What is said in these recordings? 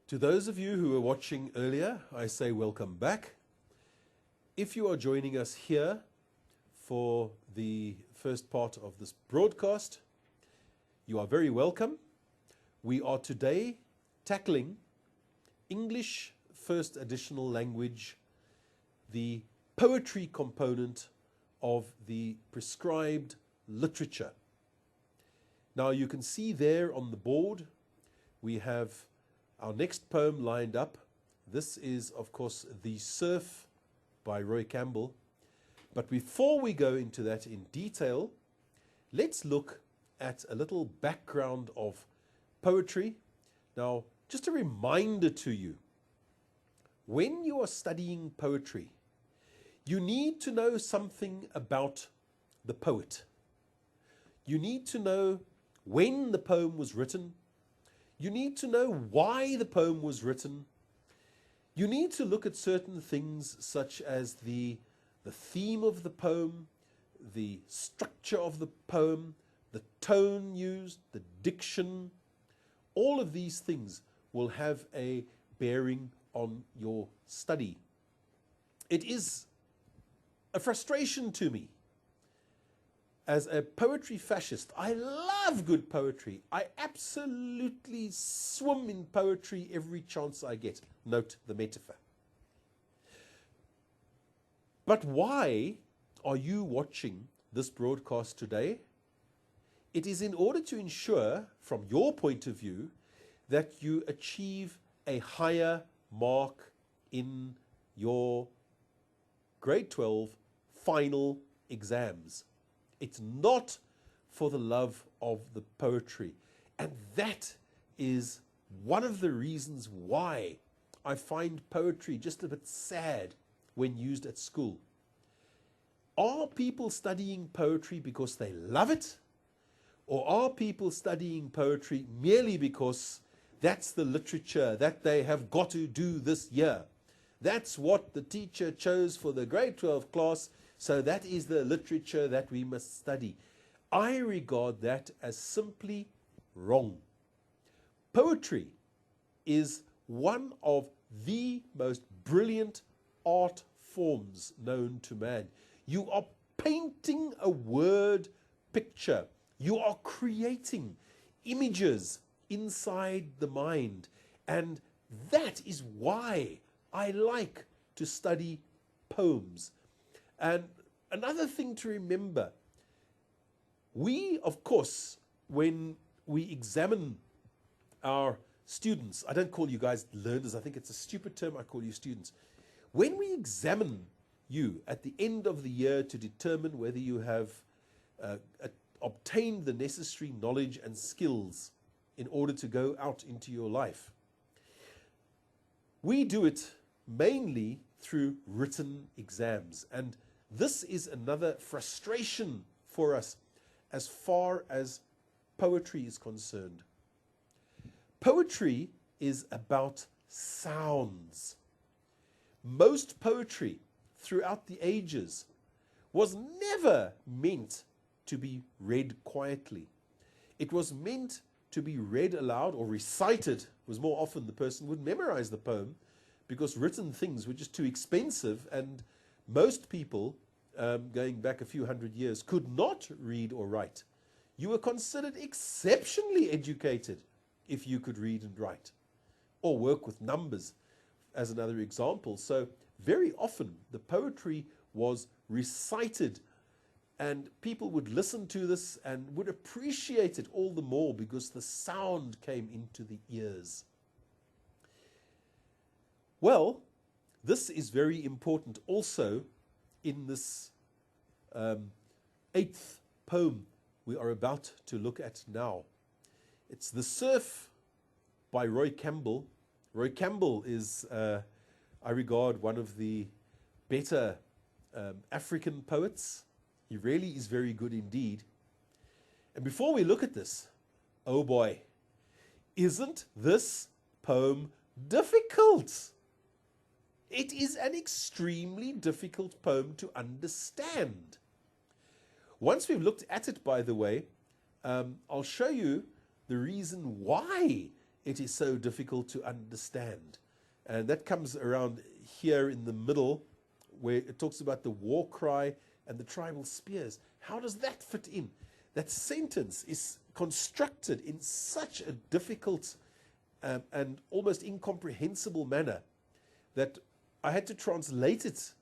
To those of you who were watching earlier, I say welcome back. If you are joining us here for the first part of this broadcast, you are very welcome. We are today tackling English First Additional Language, the poetry component of the prescribed literature. Now you can see there on the board, we have our next poem lined up. This is, of course, The Serf by Roy Campbell. But before we go into that in detail, let's look at a little background of poetry. Now, just a reminder to you, when you are studying poetry, you need to know something about the poet. You need to know when the poem was written. You need to know why the poem was written. You need to look at certain things such as the theme of the poem, the structure of the poem, the tone used, the diction. All of these things will have a bearing on your study. It is a frustration to me. As a poetry fascist, I love good poetry. I absolutely swim in poetry every chance I get. Note the metaphor. But why are you watching this broadcast today? It is in order to ensure, from your point of view, that you achieve a higher mark in your grade 12 final exams. It's not for the love of the poetry. And that is one of the reasons why I find poetry just a bit sad when used at school. Are people studying poetry because they love it? Or are people studying poetry merely because that's the literature that they have got to do this year? That's what the teacher chose for the grade 12 class, so that is the literature that we must study. I regard that as simply wrong. Poetry is one of the most brilliant art forms known to man. You are painting a word picture. You are creating images inside the mind. And that is why I like to study poems. And another thing to remember, we, of course, when we examine our students, I don't call you guys learners, I think it's a stupid term, I call you students. When we examine you at the end of the year to determine whether you have obtained the necessary knowledge and skills in order to go out into your life, we do it mainly through written exams. And this is another frustration for us as far as poetry is concerned. Poetry is about sounds. Most poetry throughout the ages was never meant to be read quietly. It was meant to be read aloud or recited. It was more often the person would memorize the poem because written things were just too expensive, and most people, going back a few hundred years, could not read or write. You were considered exceptionally educated if you could read and write, or work with numbers as another example. So very often the poetry was recited, and people would listen to this and would appreciate it all the more because the sound came into the ears. Well, this is very important also in this 8th poem we are about to look at now. It's The Serf by Roy Campbell. Roy Campbell is, I regard, one of the better African poets. He really is very good indeed. And before we look at this, oh boy, isn't this poem difficult? It is an extremely difficult poem to understand. Once we've looked at it, by the way, I'll show you the reason why it is so difficult to understand. And that comes around here in the middle, where it talks about the war cry and the tribal spears. How does that fit in? That sentence is constructed in such a difficult and almost incomprehensible manner that I had to translate it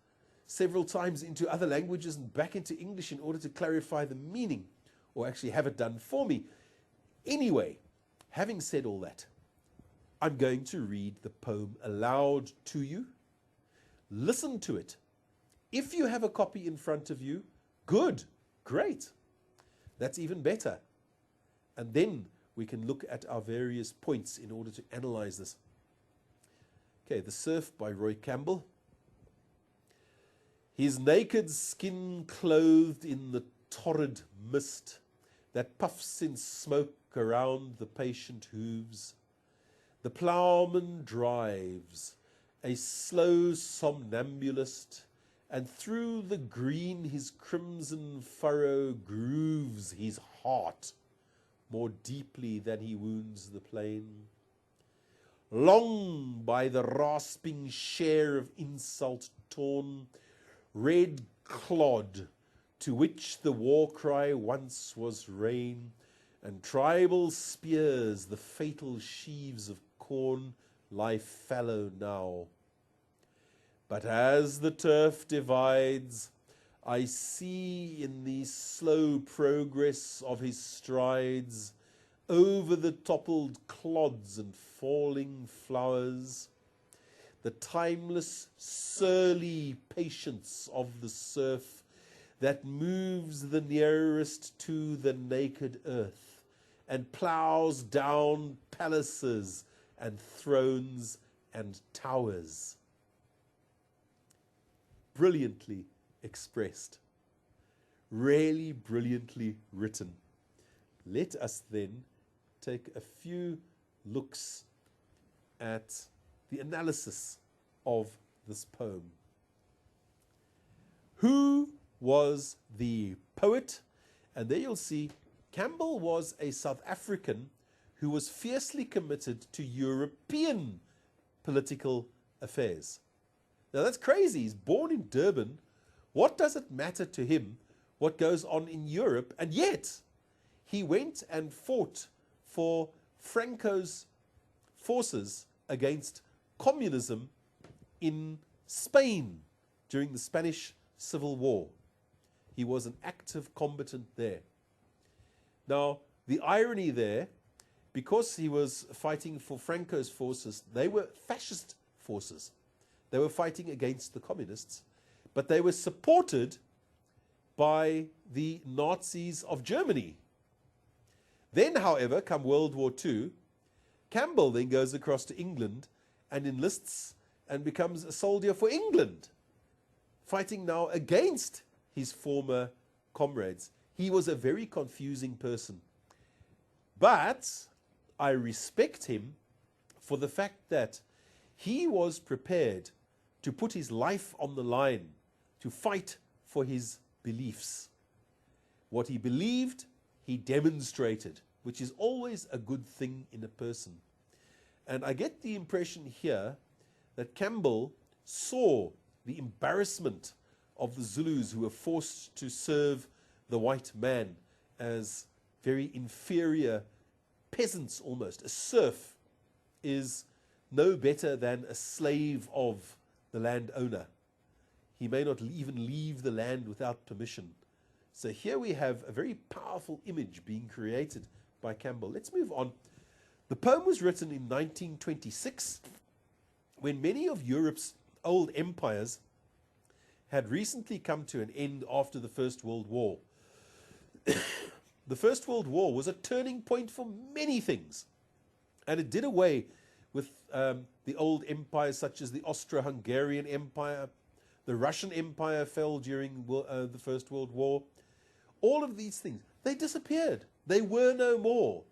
several times into other languages and back into English in order to clarify the meaning, or actually have it done for me. Anyway, having said all that, I'm going to read the poem aloud to you. Listen to it. If you have a copy in front of you, good, great. That's even better. And then we can look at our various points in order to analyze this. Okay, The Serf by Roy Campbell. His naked skin clothed in the torrid mist that puffs in smoke around the patient hooves. The ploughman drives, a slow somnambulist, and through the green his crimson furrow grooves his heart more deeply than he wounds the plain. Long by the rasping share of insult torn, red clod, to which the war cry once was rain, and tribal spears, the fatal sheaves of corn, lie fallow now. But as the turf divides, I see in the slow progress of his strides, over the toppled clods and falling flowers, the timeless, surly patience of the serf that moves the nearest to the naked earth and ploughs down palaces and thrones and towers. Brilliantly expressed, really brilliantly written. Let us then take a few looks at the analysis of this poem. Who was the poet? And there you'll see Campbell was a South African who was fiercely committed to European political affairs. Now that's crazy. He's born in Durban. What does it matter to him what goes on in Europe? And yet he went and fought for Franco's forces against communism in Spain during the Spanish Civil War. He was an active combatant there. Now, the irony there, because he was fighting for Franco's forces, they were fascist forces. They were fighting against the communists, but they were supported by the Nazis of Germany. Then, however, come World War II, Campbell then goes across to England and enlists and becomes a soldier for England, fighting now against his former comrades. He was a very confusing person. But I respect him for the fact that he was prepared to put his life on the line to fight for his beliefs. What he believed, he demonstrated, which is always a good thing in a person. And I get the impression here that Campbell saw the embarrassment of the Zulus who were forced to serve the white man as very inferior peasants almost. A serf is no better than a slave of the landowner. He may not even leave the land without permission. So here we have a very powerful image being created by Campbell. Let's move on. The poem was written in 1926 when many of Europe's old empires had recently come to an end after the First World War. The First World War was a turning point for many things, and it did away with the old empires such as the Austro-Hungarian Empire. The Russian Empire fell during the First World War. All of these things, they disappeared. They were no more.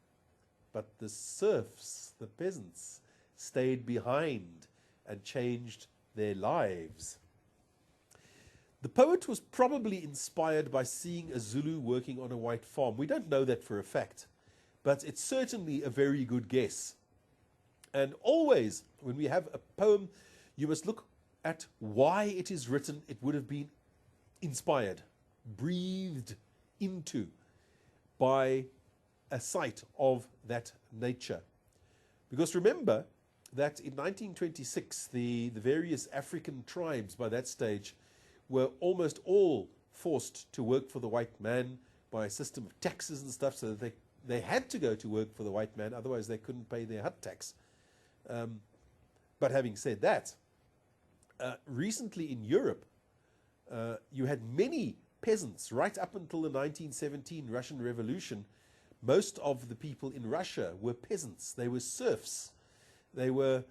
But the serfs, the peasants, stayed behind and changed their lives. The poet was probably inspired by seeing a Zulu working on a white farm. We don't know that for a fact, but it's certainly a very good guess. And always, when we have a poem, you must look at why it is written. It would have been inspired, breathed into by a sight of that nature. Because remember that in 1926, the various African tribes by that stage were almost all forced to work for the white man by a system of taxes and stuff, so that they had to go to work for the white man, otherwise they couldn't pay their hut tax. But having said that, recently in Europe, you had many peasants right up until the 1917 Russian Revolution. Most of the people in Russia were peasants. They were serfs. They were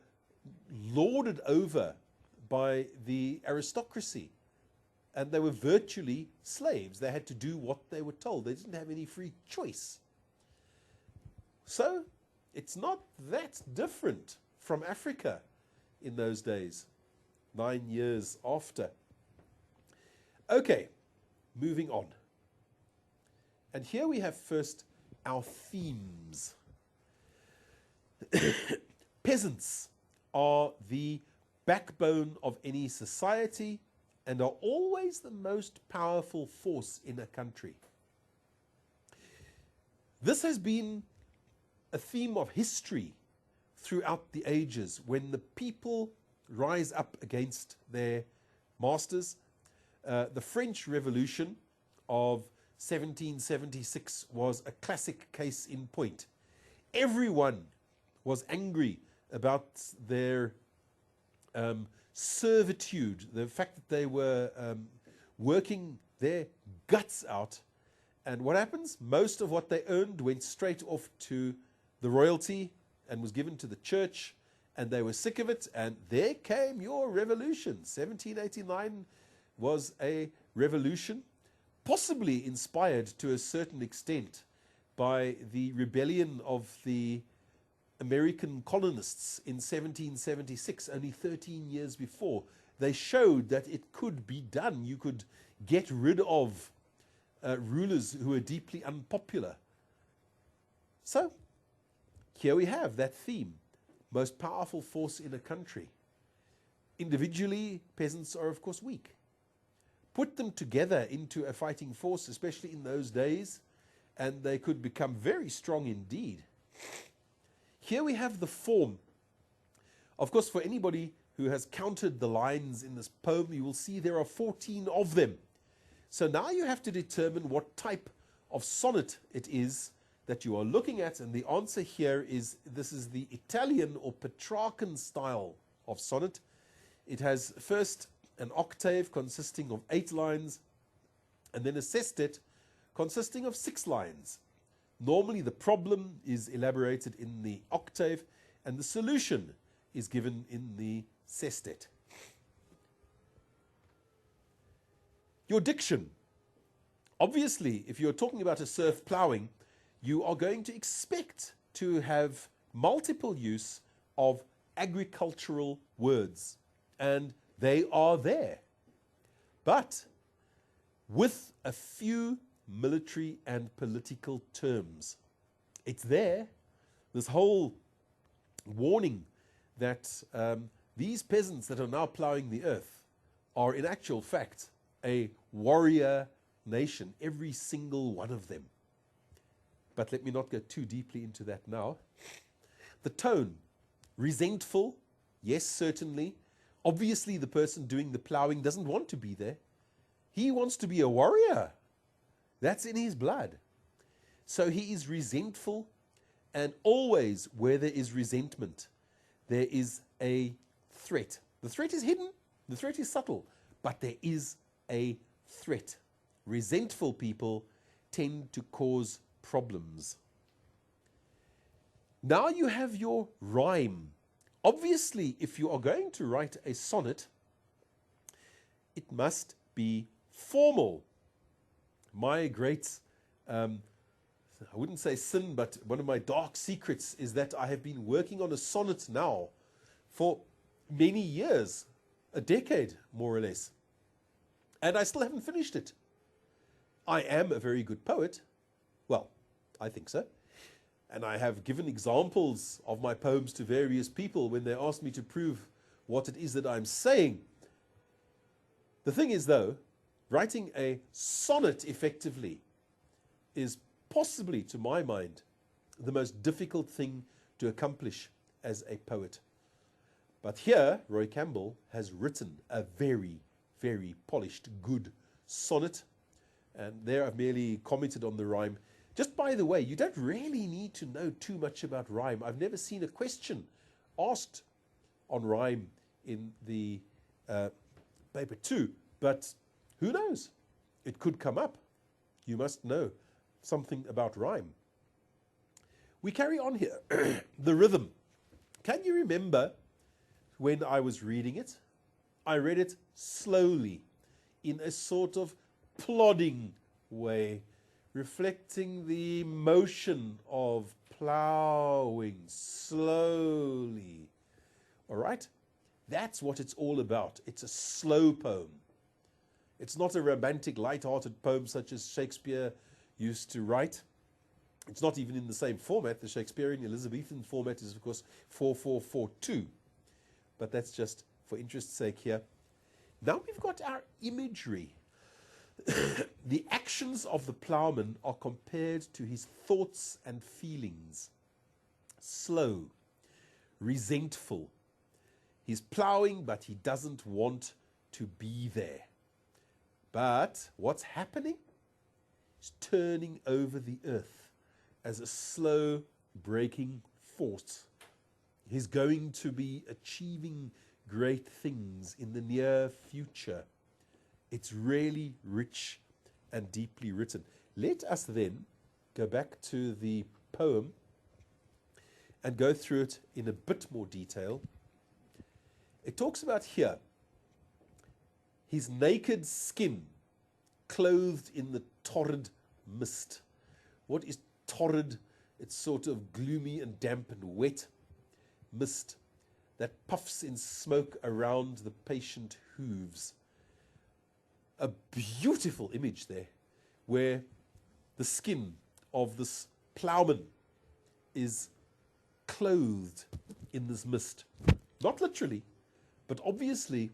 lorded over by the aristocracy. And they were virtually slaves. They had to do what they were told. They didn't have any free choice. So it's not that different from Africa in those days, 9 years after. Okay, moving on. And here we have first our themes. Peasants are the backbone of any society and are always the most powerful force in a country. This has been a theme of history throughout the ages, when the people rise up against their masters. The French Revolution of 1776 was a classic case in point. Everyone was angry about their servitude, the fact that they were working their guts out. And what happens? Most of what they earned went straight off to the royalty and was given to the church, and they were sick of it, and there came your revolution. 1789 was a revolution, possibly inspired to a certain extent by the rebellion of the American colonists in 1776, only 13 years before. They showed that it could be done. You could get rid of rulers who were deeply unpopular. So here we have that theme, most powerful force in a country. Individually, peasants are of course weak. Put them together into a fighting force, especially in those days, and they could become very strong indeed. Here we have the form. Of course, for anybody who has counted the lines in this poem, you will see there are 14 of them. So now you have to determine what type of sonnet it is that you are looking at, and the answer here is this is the Italian or Petrarchan style of sonnet. It has first an octave consisting of 8 lines, and then a sestet consisting of 6 lines. Normally the problem is elaborated in the octave, and the solution is given in the sestet. Your diction. Obviously, if you're talking about a serf ploughing, you are going to expect to have multiple use of agricultural words, and they are there, but with a few military and political terms. It's there, this whole warning that these peasants that are now ploughing the earth are in actual fact a warrior nation, every single one of them. But let me not go too deeply into that now. The tone, resentful, yes, certainly. Obviously, the person doing the ploughing doesn't want to be there. He wants to be a warrior. That's in his blood. So he is resentful, and always where there is resentment, there is a threat. The threat is hidden, the threat is subtle, but there is a threat. Resentful people tend to cause problems. Now you have your rhyme. Obviously, if you are going to write a sonnet, it must be formal. My great, I wouldn't say sin, but one of my dark secrets is that I have been working on a sonnet now for many years, a decade more or less, and I still haven't finished it. I am a very good poet. Well, I think so. And I have given examples of my poems to various people when they asked me to prove what it is that I'm saying. The thing is, though, writing a sonnet effectively is possibly, to my mind, the most difficult thing to accomplish as a poet. But here, Roy Campbell has written a very, very polished, good sonnet. And there I've merely commented on the rhyme. Just by the way, you don't really need to know too much about rhyme. I've never seen a question asked on rhyme in the paper too, but who knows? It could come up. You must know something about rhyme. We carry on here. The rhythm. Can you remember when I was reading it? I read it slowly, in a sort of plodding way, reflecting the motion of plowing slowly. All right? That's what it's all about. It's a slow poem. It's not a romantic, light-hearted poem such as Shakespeare used to write. It's not even in the same format. The Shakespearean Elizabethan format is, of course, 4/4/4/2. But that's just for interest's sake here. Now we've got our imagery. The actions of the plowman are compared to his thoughts and feelings. Slow, resentful. He's plowing, but he doesn't want to be there. But what's happening? He's turning over the earth as a slow breaking force. He's going to be achieving great things in the near future. It's really rich and deeply written. Let us then go back to the poem and go through it in a bit more detail. It talks about here his naked skin clothed in the torrid mist. What is torrid? It's sort of gloomy and damp and wet mist that puffs in smoke around the patient hooves. A beautiful image there where the skin of this plowman is clothed in this mist. Not literally, but obviously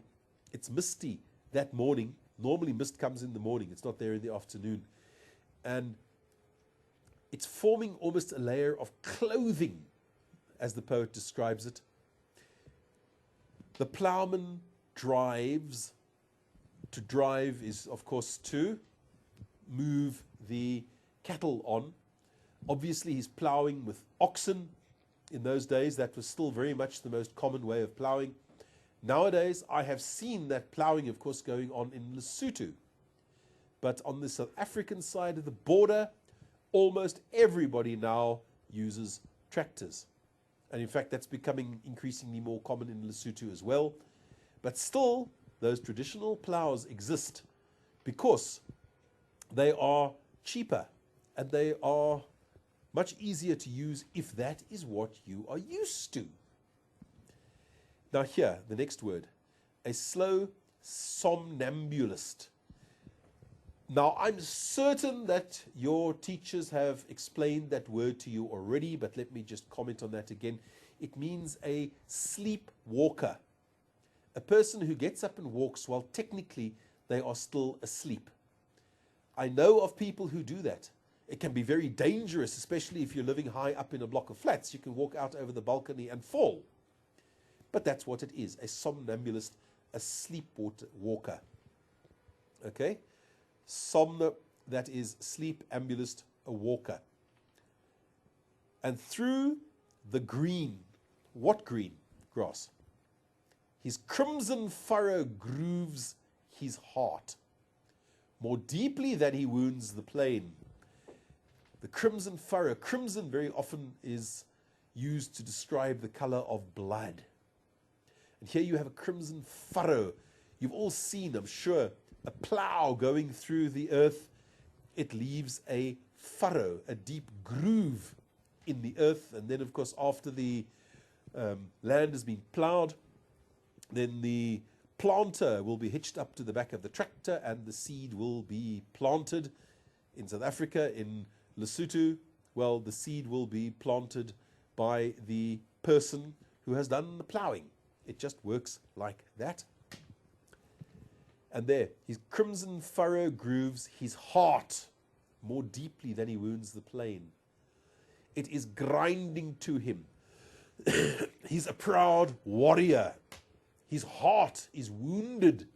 it's misty that morning. Normally mist comes in the morning. It's not there in the afternoon. And it's forming almost a layer of clothing, as the poet describes it. The plowman drives. To drive is, of course, to move the cattle on. Obviously, he's plowing with oxen. In those days, that was still very much the most common way of plowing. Nowadays, I have seen that plowing, of course, going on in Lesotho. But on the South African side of the border, almost everybody now uses tractors. And in fact, that's becoming increasingly more common in Lesotho as well. But still, those traditional plows exist because they are cheaper and they are much easier to use if that is what you are used to. Now here, the next word, a slow somnambulist. Now I'm certain that your teachers have explained that word to you already, but let me just comment on that again. It means a sleepwalker. A person who gets up and walks while technically they are still asleep. I know of people who do that. It can be very dangerous, especially if you're living high up in a block of flats. You can walk out over the balcony and fall. But that's what it is, a somnambulist, a sleepwalker. Okay? Somno, that is sleep-ambulist, a walker. And through the green, what green? Grass. His crimson furrow grooves his heart more deeply than he wounds the plain. The crimson furrow, crimson very often is used to describe the color of blood. And here you have a crimson furrow. You've all seen, I'm sure, a plow going through the earth. It leaves a furrow, a deep groove in the earth. And then, of course, after the land has been plowed, then the planter will be hitched up to the back of the tractor and the seed will be planted. In South Africa, in Lesotho, well, the seed will be planted by the person who has done the plowing. It just works like that. And there, his crimson furrow grooves his heart more deeply than he wounds the plain. It is grinding to him. He's a proud warrior. His heart is wounded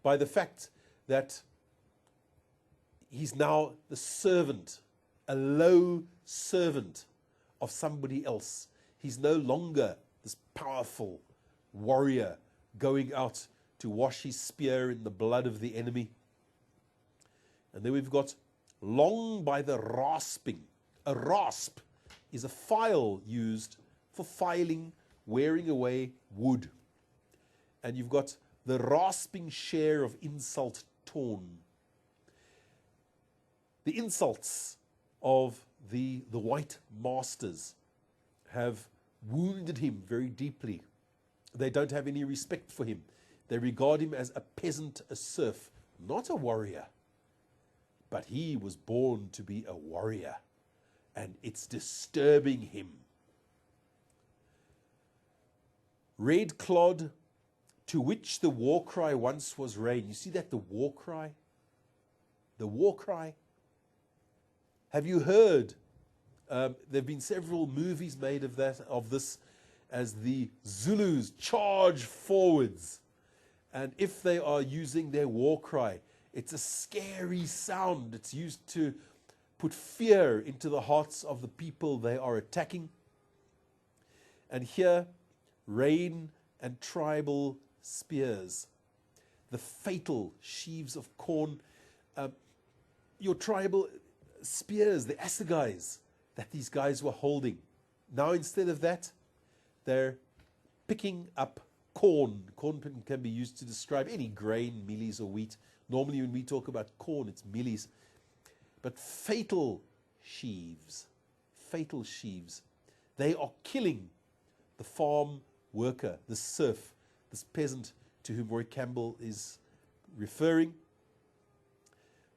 by the fact that he's now the servant, a low servant of somebody else. He's no longer this powerful warrior going out to wash his spear in the blood of the enemy. And then we've got long by the rasping. A rasp is a file used for filing, wearing away wood. And you've got the rasping share of insult torn. The insults of the white masters have wounded him very deeply. They don't have any respect for him. They regard him as a peasant, a serf, not a warrior. But he was born to be a warrior, and it's disturbing him. Red clod, to which the war cry once was rain. You see that, the war cry? The war cry. Have you heard? There have been several movies made of this, as the Zulus charge forwards. And if they are using their war cry, it's a scary sound. It's used to put fear into the hearts of the people they are attacking. And here, rain and tribal spears, the fatal sheaves of corn, your tribal spears, the assegais that these guys were holding. Now instead of that, they're picking up corn. Corn can be used to describe any grain, mealies or wheat. Normally when we talk about corn, it's mealies. But fatal sheaves, they are killing the farm worker, the serf, this peasant to whom Roy Campbell is referring.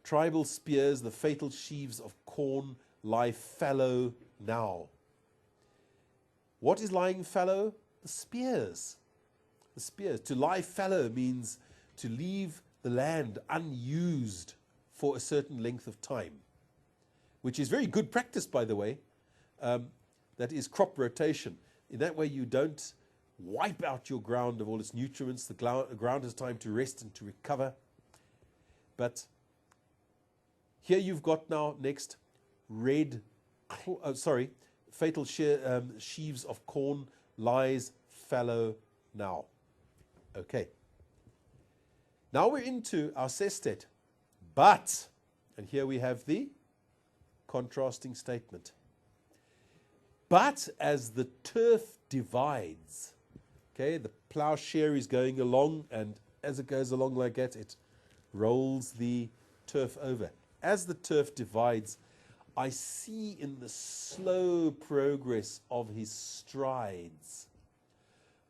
Tribal spears, the fatal sheaves of corn, lie fallow now. What is lying fallow? The spears. The spears. To lie fallow means to leave the land unused for a certain length of time, which is very good practice, by the way. That is crop rotation. In that way, you don't wipe out your ground of all its nutrients. The ground has time to rest and to recover. But here you've got now next fatal sheaves of corn lies fallow now. Okay. Now we're into our sestet. But, and here we have the contrasting statement. But as the turf divides, okay, the plowshare is going along, and as it goes along like that, it rolls the turf over. As the turf divides, I see in the slow progress of his strides,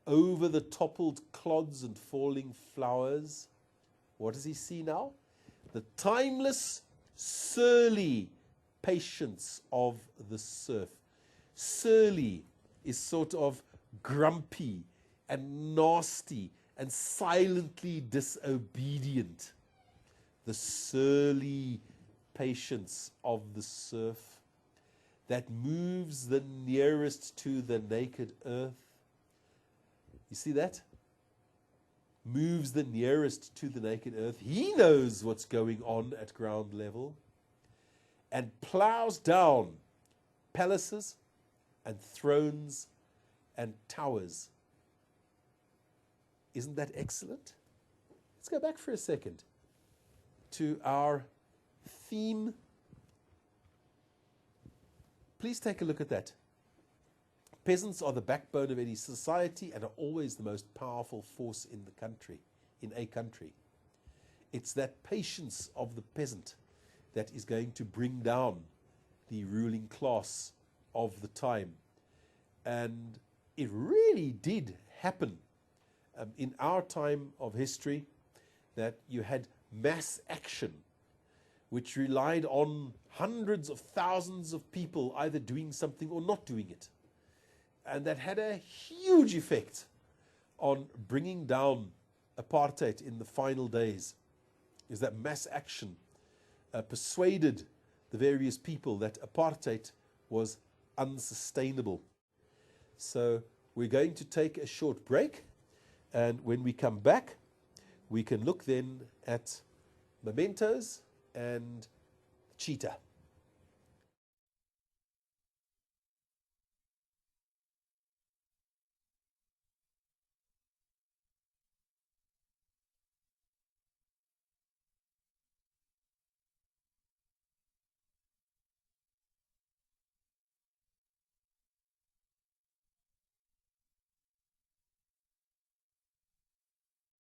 over the toppled clods and falling flowers, what does he see now? The timeless, surly patience of the serf. Surly is sort of grumpy and nasty and silently disobedient. The surly patience of the serf that moves the nearest to the naked earth. You see that? Moves the nearest to the naked earth. He knows what's going on at ground level and plows down palaces and thrones and towers. Isn't that excellent? Let's go back for a second to our theme. Please take a look at that. Peasants are the backbone of any society and are always the most powerful force in the country, in a country. It's that patience of the peasant that is going to bring down the ruling class of the time. And it really did happen in our time of history, that you had mass action which relied on hundreds of thousands of people either doing something or not doing it. And that had a huge effect on bringing down apartheid in the final days, is that mass action persuaded the various people that apartheid was unsustainable. So we're going to take a short break, and when we come back, we can look then at mementos and cheetah.